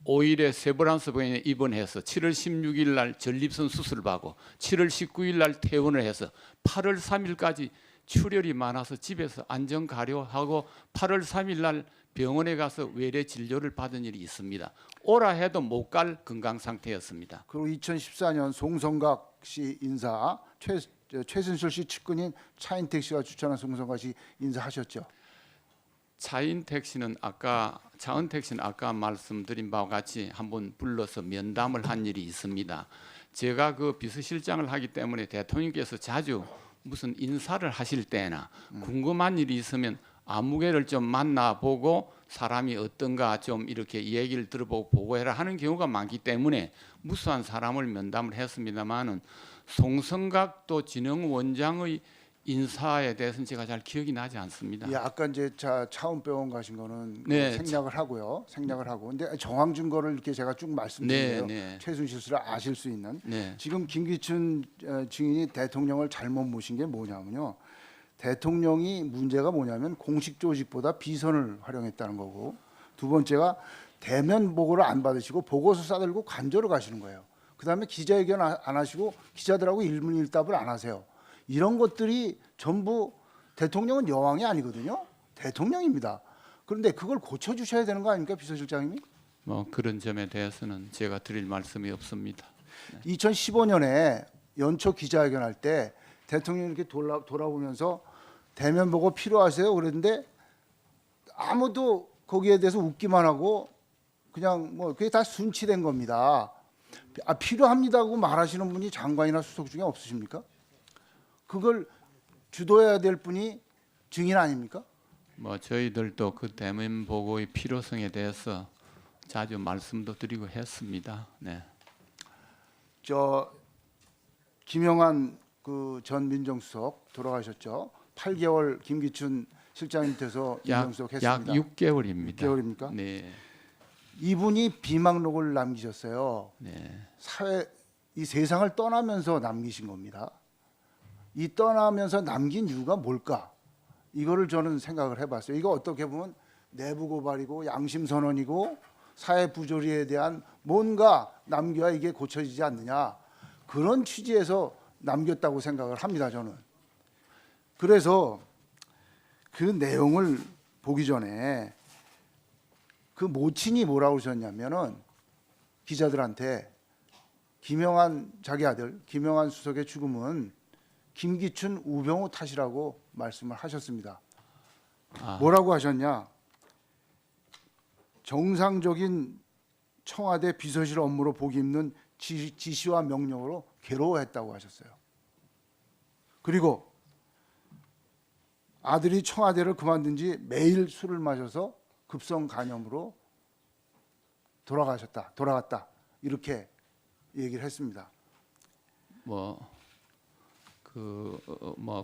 [SPEAKER 3] 15일에 세브란스 병원에 입원해서 7월 16일 날 전립선 수술을 받고 7월 19일 날 퇴원을 해서 8월 3일까지 출혈이 많아서 집에서 안전 가려하고 8월 3일 날 병원에 가서 외래 진료를 받은 일이 있습니다. 오라 해도 못 갈 건강 상태였습니다.
[SPEAKER 9] 그리고 2014년 송성각 씨 인사 최순실 씨 측근인 차인택 씨가 추천한 송성각 씨 인사하셨죠.
[SPEAKER 3] 차은택 씨는 아까 말씀드린 바와 같이 한번 불러서 면담을 한 일이 있습니다. 제가 그 비서실장을 하기 때문에 대통령께서 자주 무슨 인사를 하실 때나 궁금한 일이 있으면 아무개를 좀 만나보고 사람이 어떤가 좀 이렇게 얘기를 들어보고 보고해라 하는 경우가 많기 때문에 무수한 사람을 면담을 했습니다마는 송성각도 진흥원장의 인사에 대해서는 제가 잘 기억이 나지 않습니다.
[SPEAKER 9] 예, 아까 이제 차은병원 가신 거는
[SPEAKER 3] 네.
[SPEAKER 9] 생략을 하고요. 근데 정황 증거를 이렇게 제가 쭉 말씀드려요.
[SPEAKER 3] 네.
[SPEAKER 9] 최순실 씨를 아실 수 있는.
[SPEAKER 3] 네.
[SPEAKER 9] 지금 김기춘 증인이 대통령을 잘못 모신 게 뭐냐면요. 대통령이 문제가 뭐냐면 공식 조직보다 비선을 활용했다는 거고, 두 번째가 대면 보고를 안 받으시고 보고서 싸들고 관저로 가시는 거예요. 그다음에 기자회견 안 하시고 기자들하고 일문일답을 안 하세요. 이런 것들이 전부 대통령은 여왕이 아니거든요. 대통령입니다. 그런데 그걸 고쳐주셔야 되는 거 아닙니까, 비서실장님이?
[SPEAKER 3] 뭐 그런 점에 대해서는 제가 드릴 말씀이 없습니다.
[SPEAKER 9] 2015년에 연초 기자회견할 때 대통령이 이렇게 돌아보면서 대면 보고 필요하세요? 그랬는데 아무도 거기에 대해서 웃기만 하고 그냥 뭐 그게 다 순치된 겁니다. 필요합니다고 말하시는 분이 장관이나 수석 중에 없으십니까? 그걸 주도해야 될 분이 증인 아닙니까?
[SPEAKER 3] 뭐 저희들도 그 대면 보고의 필요성에 대해서 자주 말씀도 드리고 했습니다. 네.
[SPEAKER 9] 김영한 그 전 민정수석 돌아가셨죠. 8개월 김기춘 실장 밑에서 민정수석 했습니다.
[SPEAKER 3] 약 6개월입니다.
[SPEAKER 9] 6개월입니까?
[SPEAKER 3] 네.
[SPEAKER 9] 이분이 비망록을 남기셨어요.
[SPEAKER 3] 네.
[SPEAKER 9] 이 세상을 떠나면서 남기신 겁니다. 이 떠나면서 남긴 이유가 뭘까? 이거를 저는 생각을 해봤어요. 이거 어떻게 보면 내부 고발이고 양심 선언이고 사회 부조리에 대한 뭔가 남겨야 이게 고쳐지지 않느냐, 그런 취지에서 남겼다고 생각을 합니다. 저는. 그래서 그 내용을 보기 전에 그 모친이 뭐라고 하셨냐면은 기자들한테 김영한 자기 아들 김영한 수석의 죽음은 김기춘 우병우 탓이라고 말씀을 하셨습니다. 뭐라고 하셨냐? 정상적인 청와대 비서실 업무로 보기 힘든 지시와 명령으로 괴로워했다고 하셨어요. 그리고 아들이 청와대를 그만둔 지 매일 술을 마셔서 급성 간염으로 돌아갔다 이렇게 얘기를 했습니다.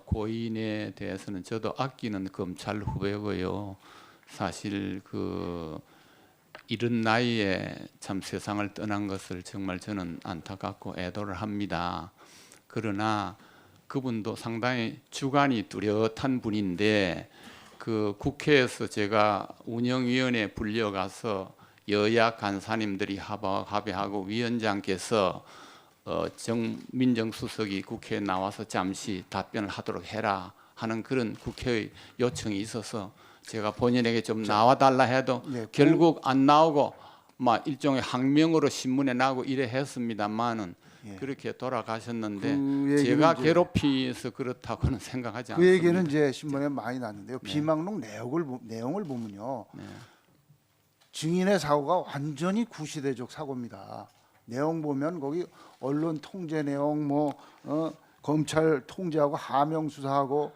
[SPEAKER 3] 고인에 대해서는 저도 아끼는 검찰 후배고요. 사실 이런 나이에 참 세상을 떠난 것을 정말 저는 안타깝고 애도를 합니다. 그러나 그분도 상당히 주관이 뚜렷한 분인데 그 국회에서 제가 운영위원회에 불려가서 여야 간사님들이 합의하고 위원장께서 민정수석이 국회에 나와서 잠시 답변을 하도록 해라 하는 그런 국회의 요청이 있어서 제가 본인에게 좀 나와달라 해도 결국 안 나오고 일종의 항명으로 신문에 나고 이래 했습니다만은 그렇게 돌아가셨는데 제가 괴롭히서 그렇다고는 생각하지 않습니다.
[SPEAKER 9] 그 얘기는 이제 신문에 많이 났는데요. 비망록 내용을 보면요. 증인의 사고가 완전히 구시대적 사고입니다. 내용 보면 거기 언론 통제 내용, 검찰 통제하고 하명 수사하고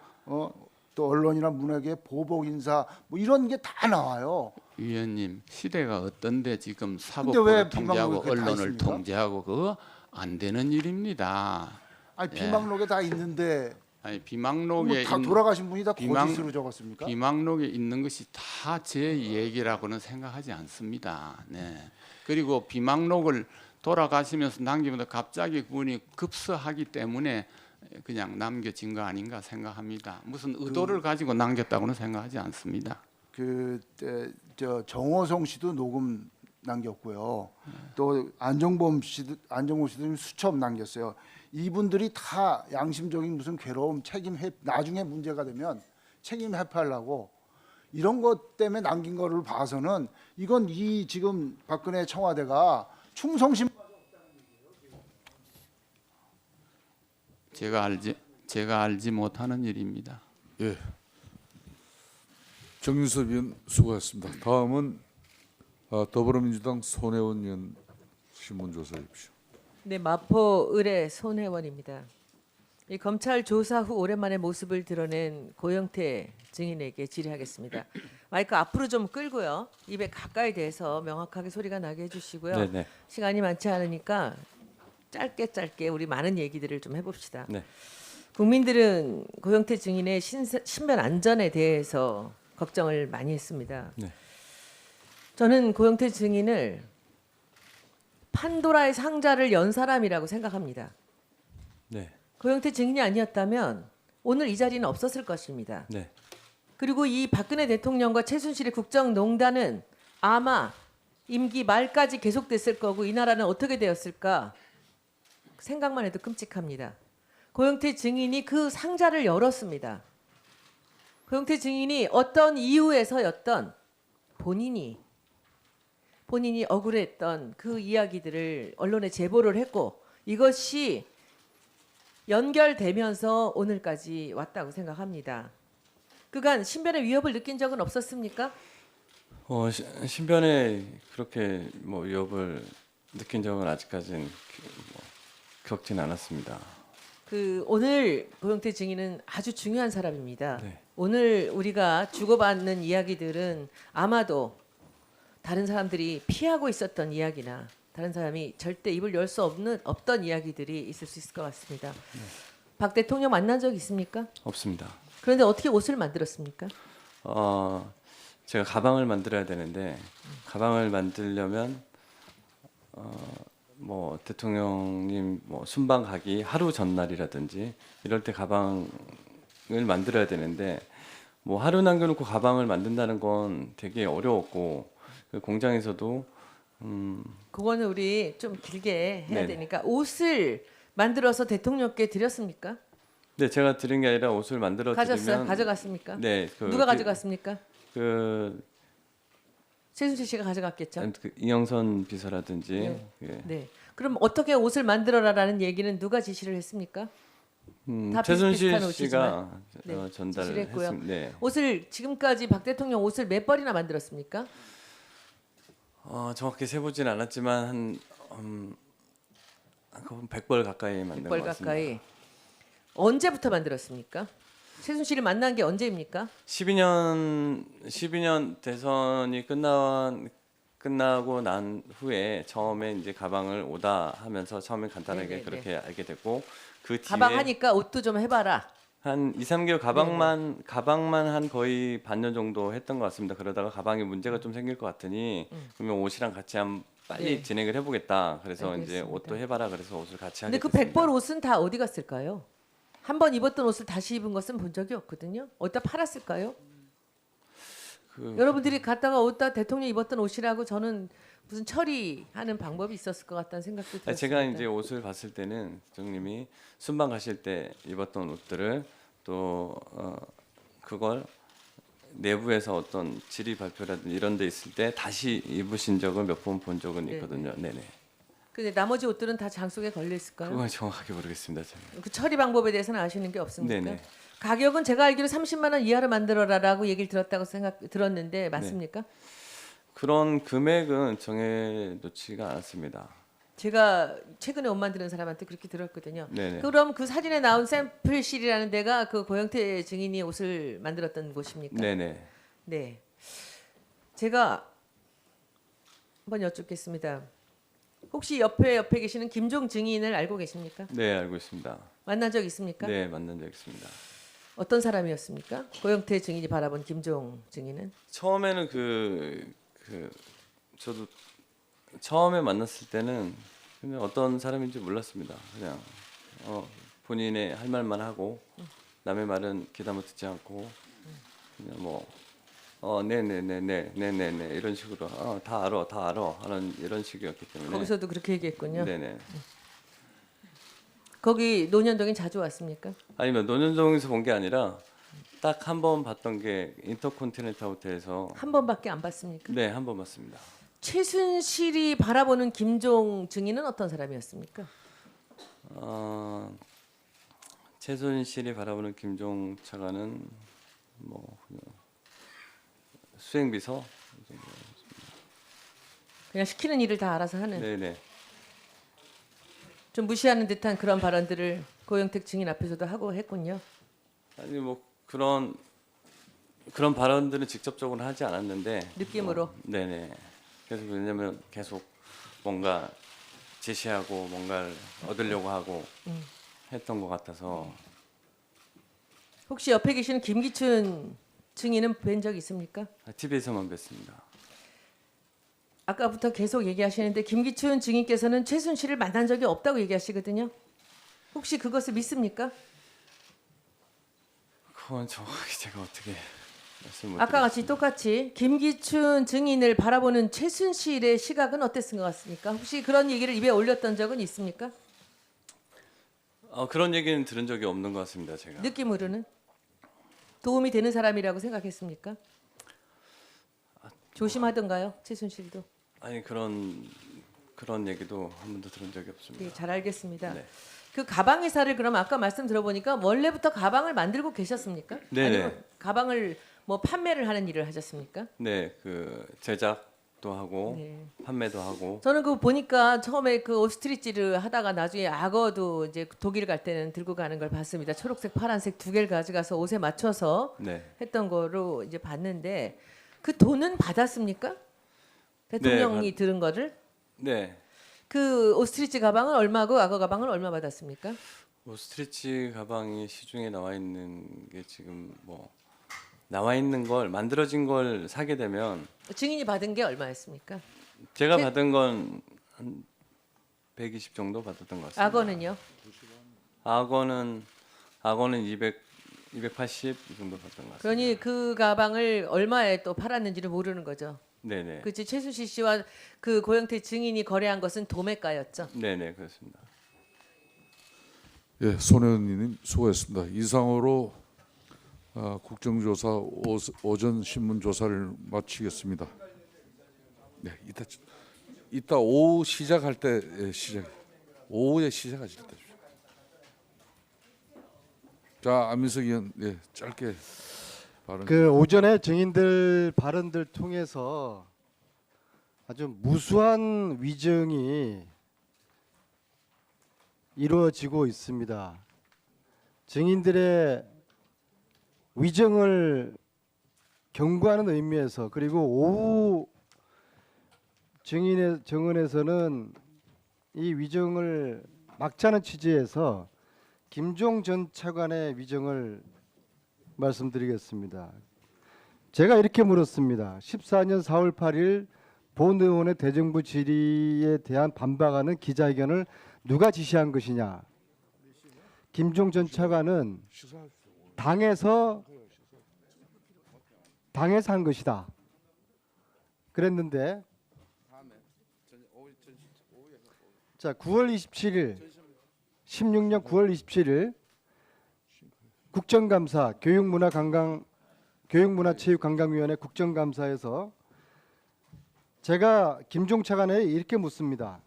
[SPEAKER 9] 또 언론이나 문학의 보복 인사 이런 게 다 나와요.
[SPEAKER 3] 위원님, 시대가 어떤데 지금 사법부를 통제하고 언론을 통제하고 그거 안 되는 일입니다.
[SPEAKER 9] 아니 비망록에 다 있는데
[SPEAKER 3] 아니
[SPEAKER 9] 뭐
[SPEAKER 3] 비망록에
[SPEAKER 9] 다 돌아가신 분이 다
[SPEAKER 3] 비망-
[SPEAKER 9] 거짓으로 적었습니까?
[SPEAKER 3] 비망록에 있는 것이 다 제 얘기라고는 생각하지 않습니다. 네. 그리고 비망록을 돌아가시면서 남기면서 갑자기 그분이 급서하기 때문에 그냥 남겨진 거 아닌가 생각합니다. 무슨 의도를 가지고 남겼다고는 생각하지 않습니다.
[SPEAKER 9] 저 정호성 씨도 녹음 남겼고요. 또 안정범 씨도 수첩 남겼어요. 이분들이 다 양심적인 무슨 괴로움, 책임 회 나중에 문제가 되면 책임 회피하려고 이런 것 때문에 남긴 거를 봐서는 이건 이 지금 박근혜 청와대가 충성심
[SPEAKER 3] 제가 알지 못하는 일입니다.
[SPEAKER 1] 예. 정윤섭 의원 수고하셨습니다. 다음은 더불어민주당 손혜원 의원 신문 조사해 주십시오.
[SPEAKER 10] 네, 마포 의뢰 손혜원입니다. 이 검찰 조사 후 오랜만에 모습을 드러낸 고영태 증인에게 질의하겠습니다. 마이크 앞으로 좀 끌고요. 입에 가까이 대서 명확하게 소리가 나게 해주시고요.
[SPEAKER 4] 네네.
[SPEAKER 10] 시간이 많지 않으니까 짧게 우리 많은 얘기들을 좀 해봅시다.
[SPEAKER 4] 네.
[SPEAKER 10] 국민들은 고영태 증인의 신변 안전에 대해서 걱정을 많이 했습니다.
[SPEAKER 4] 네.
[SPEAKER 10] 저는 고영태 증인을 판도라의 상자를 연 사람이라고 생각합니다.
[SPEAKER 4] 네.
[SPEAKER 10] 고영태 증인이 아니었다면 오늘 이 자리는 없었을 것입니다.
[SPEAKER 4] 네.
[SPEAKER 10] 그리고 이 박근혜 대통령과 최순실의 국정농단은 아마 임기 말까지 계속됐을 거고 이 나라는 어떻게 되었을까 생각만 해도 끔찍합니다. 고영태 증인이 그 상자를 열었습니다. 고영태 증인이 어떤 이유에서였던 본인이 억울했던 그 이야기들을 언론에 제보를 했고 이것이 연결되면서 오늘까지 왔다고 생각합니다. 그간 신변의 위협을 느낀 적은 없었습니까?
[SPEAKER 4] 신변에 그렇게 뭐 위협을 느낀 적은 아직까지는 겪진 않았습니다.
[SPEAKER 10] 오늘 고영태 증인은 아주 중요한 사람입니다.
[SPEAKER 4] 네.
[SPEAKER 10] 오늘 우리가 주고받는 이야기들은 아마도 다른 사람들이 피하고 있었던 이야기나 다른 사람이 절대 입을 열 수 없던 이야기들이 있을 수 있을 것 같습니다.
[SPEAKER 4] 네.
[SPEAKER 10] 박 대통령 만난 적 있습니까?
[SPEAKER 4] 없습니다.
[SPEAKER 10] 그런데 어떻게 옷을 만들었습니까?
[SPEAKER 4] 제가 가방을 만들어야 되는데 가방을 만들려면 뭐 대통령님 뭐 순방 가기 하루 전날이라든지 이럴 때 가방을 만들어야 되는데 뭐 하루 남겨놓고 가방을 만든다는 건 되게 어려웠고 그 공장에서도
[SPEAKER 10] 그거는 우리 좀 길게 해야
[SPEAKER 4] 네네.
[SPEAKER 10] 되니까 옷을 만들어서 대통령께 드렸습니까?
[SPEAKER 4] 네 제가 드린 게 아니라 옷을 만들어 드리면
[SPEAKER 10] 가져갔습니까?
[SPEAKER 4] 네
[SPEAKER 10] 누가 가져갔습니까?
[SPEAKER 4] 그
[SPEAKER 10] 최순실 씨가 가져갔겠죠.
[SPEAKER 4] 이영선 비서라든지
[SPEAKER 10] 네.
[SPEAKER 4] 예.
[SPEAKER 10] 네. 그럼 어떻게 옷을 만들어라라는 얘기는 누가 지시를 했습니까? 다
[SPEAKER 4] 최순실
[SPEAKER 10] 비슷비슷한
[SPEAKER 4] 씨가
[SPEAKER 10] 네,
[SPEAKER 4] 전달을
[SPEAKER 10] 지시를 했고요.
[SPEAKER 4] 했습니다. 네.
[SPEAKER 10] 옷을 지금까지 박 대통령 옷을 몇 벌이나 만들었습니까?
[SPEAKER 4] 정확히 세보진 않았지만 한 100벌 가까이 만든 것
[SPEAKER 10] 100벌
[SPEAKER 4] 같습니다.
[SPEAKER 10] 가까이. 언제부터 만들었습니까? 최순실이 만난 게 언제입니까?
[SPEAKER 4] 12년 대선이 끝나고 난 후에 처음에 이제 가방을 오다 하면서 처음에 간단하게
[SPEAKER 10] 네네네.
[SPEAKER 4] 그렇게 알게 됐고 그 뒤에
[SPEAKER 10] 가방 하니까 옷도 좀 해봐라.
[SPEAKER 4] 한 2, 3개월 가방만 한 거의 반년 정도 했던 것 같습니다. 그러다가 가방에 문제가 좀 생길 것 같으니 그러면 옷이랑 같이 빨리
[SPEAKER 10] 네.
[SPEAKER 4] 진행을 해보겠다. 그래서 이제
[SPEAKER 10] 알겠습니다.
[SPEAKER 4] 옷도 해봐라. 그래서 옷을 같이
[SPEAKER 10] 근데
[SPEAKER 4] 하게
[SPEAKER 10] 그
[SPEAKER 4] 됐습니다.
[SPEAKER 10] 100벌 옷은 다 어디 갔을까요? 한 번 입었던 옷을 다시 입은 것은 본 적이 없거든요. 어디다 팔았을까요? 여러분들이 갔다가 어디다 대통령 입었던 옷이라고 저는 무슨 처리하는 방법이 있었을 것 같다는 생각도 들었습니다.
[SPEAKER 4] 제가 이제 옷을 봤을 때는 대통령님이 순방 가실 때 입었던 옷들을 또 그걸 내부에서 어떤 질의 발표라든지 이런 데 있을 때 다시 입으신 적을 몇 번 본 적은
[SPEAKER 10] 네네.
[SPEAKER 4] 있거든요. 네네.
[SPEAKER 10] 근데 나머지 옷들은 다 장속에 걸려 있을까요?
[SPEAKER 4] 그건 정확하게 모르겠습니다. 제가.
[SPEAKER 10] 그 처리 방법에 대해서는 아시는 게 없습니까?
[SPEAKER 4] 네네.
[SPEAKER 10] 가격은 제가 알기로 30만 원 이하로 만들어라라고 얘기를 들었다고 들었는데 맞습니까?
[SPEAKER 4] 그런 금액은 정해 놓지가 않았습니다.
[SPEAKER 10] 제가 최근에 옷 만드는 사람한테 그렇게 들었거든요.
[SPEAKER 4] 네네.
[SPEAKER 10] 그럼 그 사진에 나온 샘플실이라는 데가 그 고영태 증인이 옷을 만들었던 곳입니까?
[SPEAKER 4] 네네.
[SPEAKER 10] 네. 제가 한번 여쭙겠습니다. 혹시 옆에 계시는 김종 증인을 알고 계십니까?
[SPEAKER 4] 네, 알고 있습니다.
[SPEAKER 10] 만난 적 있습니까?
[SPEAKER 4] 네, 만난 적 있습니다.
[SPEAKER 10] 어떤 사람이었습니까? 고영태 증인이 바라본 김종 증인은?
[SPEAKER 4] 처음에는 저도 처음에 만났을 때는 그냥 어떤 사람인지 몰랐습니다. 그냥 본인의 할 말만 하고 남의 말은 귀담아 듣지 않고 그냥 네네네네네네네 이런 식으로 다 알아 하는 이런 식이었기 때문에.
[SPEAKER 10] 거기서도 그렇게 얘기했군요.
[SPEAKER 4] 네네.
[SPEAKER 10] 거기 논현동에 자주 왔습니까?
[SPEAKER 4] 아니면 논현동에서 본 게 아니라 딱 한 번 봤던 게 인터컨티넨탈 호텔에서.
[SPEAKER 10] 한 번밖에 안 봤습니까?
[SPEAKER 4] 네, 한 번 봤습니다.
[SPEAKER 10] 최순실이 바라보는 김종 증인은 어떤 사람이었습니까?
[SPEAKER 4] 최순실이 바라보는 김종 차관은 그냥 수행비서.
[SPEAKER 10] 그냥 시키는 일을 다 알아서 하는.
[SPEAKER 4] 네네.
[SPEAKER 10] 좀 무시하는 듯한 그런 발언들을 고영택 증인 앞에서도 하고 했군요.
[SPEAKER 4] 아니 그런 발언들은 직접적으로 하지 않았는데
[SPEAKER 10] 느낌으로.
[SPEAKER 4] 네네. 그래서 왜냐면 계속 뭔가 제시하고 뭔가를 얻으려고 하고 했던 것 같아서.
[SPEAKER 10] 혹시 옆에 계시는 김기춘 증인은 뵌 적 있습니까?
[SPEAKER 4] TV에서만 뵀습니다.
[SPEAKER 10] 아까부터 계속 얘기하시는데 김기춘 증인께서는 최순실을 만난 적이 없다고 얘기하시거든요. 혹시 그것을 믿습니까?
[SPEAKER 4] 그건 정확히 제가 어떻게 말씀 못
[SPEAKER 10] 아까 같이
[SPEAKER 4] 드리겠습니다.
[SPEAKER 10] 똑같이 김기춘 증인을 바라보는 최순실의 시각은 어땠은 것 같습니까? 혹시 그런 얘기를 입에 올렸던 적은 있습니까?
[SPEAKER 4] 그런 얘기는 들은 적이 없는 것 같습니다. 제가.
[SPEAKER 10] 느낌으로는 도움이 되는 사람이라고 생각했습니까? 조심하던가요, 최순실도?
[SPEAKER 4] 아니 그런 얘기도 한 번도 들은 적이 없습니다.
[SPEAKER 10] 네, 잘 알겠습니다.
[SPEAKER 4] 네.
[SPEAKER 10] 그 가방 회사를 그럼 아까 말씀 들어보니까 원래부터 가방을 만들고 계셨습니까?
[SPEAKER 4] 네네.
[SPEAKER 10] 아니면 가방을 판매를 하는 일을 하셨습니까?
[SPEAKER 4] 네, 제작도 하고
[SPEAKER 10] 네.
[SPEAKER 4] 판매도 하고.
[SPEAKER 10] 저는 그거 보니까 처음에 그 오스트리치를 하다가 나중에 악어도 이제 독일 갈 때는 들고 가는 걸 봤습니다. 초록색, 파란색 두 개를 가져가서 옷에 맞춰서
[SPEAKER 4] 네.
[SPEAKER 10] 했던 거로 이제 봤는데 그 돈은 받았습니까? 대통령이 들은 거를?
[SPEAKER 4] 네.
[SPEAKER 10] 그 오스트리치 가방은 얼마고 악어 가방은 얼마 받았습니까?
[SPEAKER 4] 오스트리치 가방이 시중에 나와 있는 게 지금 나와 있는 걸 만들어진 걸 사게 되면
[SPEAKER 10] 증인이 받은 게 얼마였습니까?
[SPEAKER 4] 제가 받은 건 한 120 정도 받았던 것 같습니다.
[SPEAKER 10] 악어는요?
[SPEAKER 4] 악어는 280 이 정도 받던 것 같습니다.
[SPEAKER 10] 그러니 그 가방을 얼마에 또 팔았는지를 모르는 거죠.
[SPEAKER 4] 네네.
[SPEAKER 10] 그치 최순실 씨와 그 고영태 증인이 거래한 것은 도매가였죠.
[SPEAKER 4] 네네 그렇습니다.
[SPEAKER 1] 예, 손혜원님 수고했습니다. 이상으로 국정조사 오전 신문 조사를 마치겠습니다. 네, 이따 오후 시작할 때 오후에 시작하실 때. 자, 안민석 의원, 짧게 발언.
[SPEAKER 11] 그 오전에 증인들 발언들 통해서 아주 무수한 위증이 이루어지고 있습니다. 증인들의 위증을 경고하는 의미에서 그리고 오후 증언에서는 이 위증을 막자는 취지에서 김종 전 차관의 위증을 말씀드리겠습니다. 제가 이렇게 물었습니다. 14년 4월 8일 본 의원의 대정부 질의에 대한 반박하는 기자회견을 누가 지시한 것이냐? 김종 전 차관은 당에서 한 것이다. 그랬는데 자 9월 27일 16년 9월 27일 국정감사 교육문화체육관광위원회 국정감사에서 제가 김종 차관에 이렇게 묻습니다.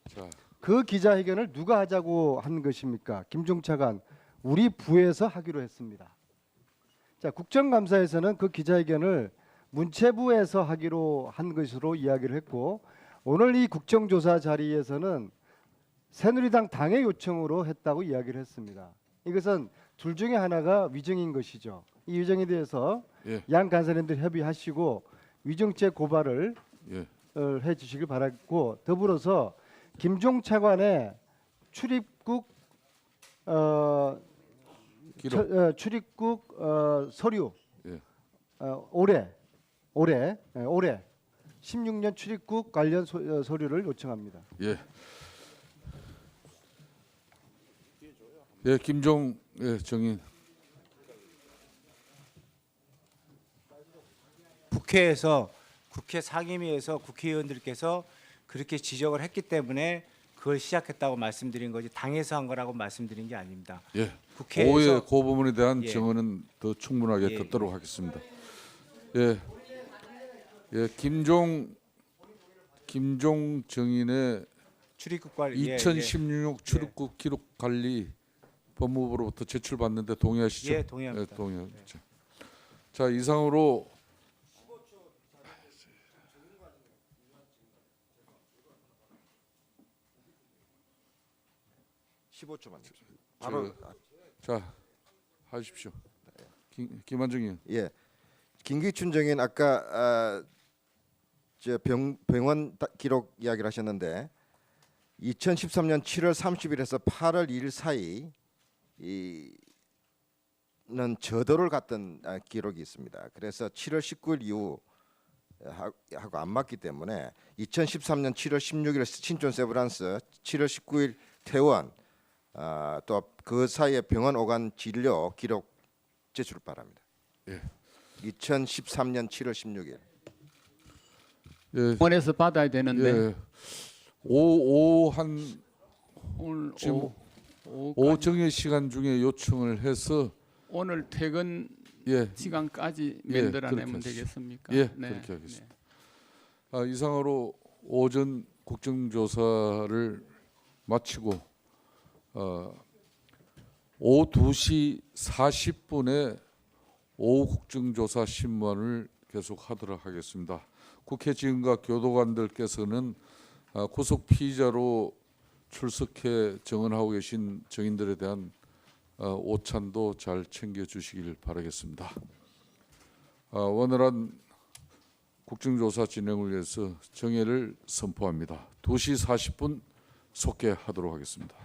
[SPEAKER 1] 자,
[SPEAKER 11] 그 기자회견을 누가 하자고 한 것입니까? 김종 차관 우리 부에서 하기로 했습니다. 자 국정감사에서는 그 기자회견을 문체부에서 하기로 한 것으로 이야기를 했고 오늘 이 국정조사 자리에서는 새누리당 당의 요청으로 했다고 이야기를 했습니다. 이것은 둘 중에 하나가 위증인 것이죠. 이 위증에 대해서 양 간사님들 협의하시고 위증죄 고발을 해 주시길 바랐고 더불어서 김종 차관의 출입국
[SPEAKER 1] 기록.
[SPEAKER 11] 출입국 서류
[SPEAKER 1] 예.
[SPEAKER 11] 올해 16년 출입국 관련 서류를 요청합니다.
[SPEAKER 1] 예. 예, 김종 정인.
[SPEAKER 12] 국회에서 국회 상임위에서 국회의원들께서 그렇게 지적을 했기 때문에 그걸 시작했다고 말씀드린 거지 당에서 한 거라고 말씀드린 게 아닙니다.
[SPEAKER 1] 예.
[SPEAKER 12] 국회에서
[SPEAKER 1] 오후에 그 부분에 대한
[SPEAKER 12] 예.
[SPEAKER 1] 증언은 더 충분하게
[SPEAKER 12] 예,
[SPEAKER 1] 듣도록 하겠습니다. 예. 예, 김종 정인의
[SPEAKER 12] 출입국 관리
[SPEAKER 1] 2016 출입국 기록 관리 법무부로부터 제출받는데 동의하시죠?
[SPEAKER 12] 예, 동의합니다.
[SPEAKER 1] 예, 동의하죠. 자, 이상으로 자, 하십시오. 김한정 의원.
[SPEAKER 13] 예, 김기춘 정인 아까 저 병원 기록 이야기를 하셨는데 2013년 7월 30일에서 8월 2일 사이 는 저도를 갔던 기록이 있습니다. 그래서 7월 19일 이후 하고 안 맞기 때문에 2013년 7월 16일 신촌 세브란스, 7월 19일 퇴원, 또 그 사이에 병원 오간 진료 기록 제출 바랍니다.
[SPEAKER 1] 예.
[SPEAKER 13] 2013년 7월 16일.
[SPEAKER 1] 예.
[SPEAKER 3] 병원에서 받아야 되는데
[SPEAKER 1] 예. 오한
[SPEAKER 3] 오늘
[SPEAKER 1] 지금
[SPEAKER 3] 오후
[SPEAKER 1] 오후 정해 시간 중에 요청을 해서
[SPEAKER 3] 오늘 퇴근
[SPEAKER 1] 예.
[SPEAKER 3] 시간까지
[SPEAKER 1] 예,
[SPEAKER 3] 만들어내면
[SPEAKER 1] 그렇게 하시죠.
[SPEAKER 3] 되겠습니까?
[SPEAKER 1] 예,
[SPEAKER 3] 네,
[SPEAKER 1] 그렇게 하겠습니다. 이상으로 오전 국정조사를 마치고 오후 2시 40분에 오후 국정조사 신문을 계속하도록 하겠습니다. 국회 지원과 교도관들께서는 구속 피의자로 출석해 정언하고 계신 정인들에 대한 오찬도 잘 챙겨주시길 바라겠습니다. 원활한 국정조사 진행을 위해서 정회를 선포합니다. 2시 40분 속개하도록 하겠습니다.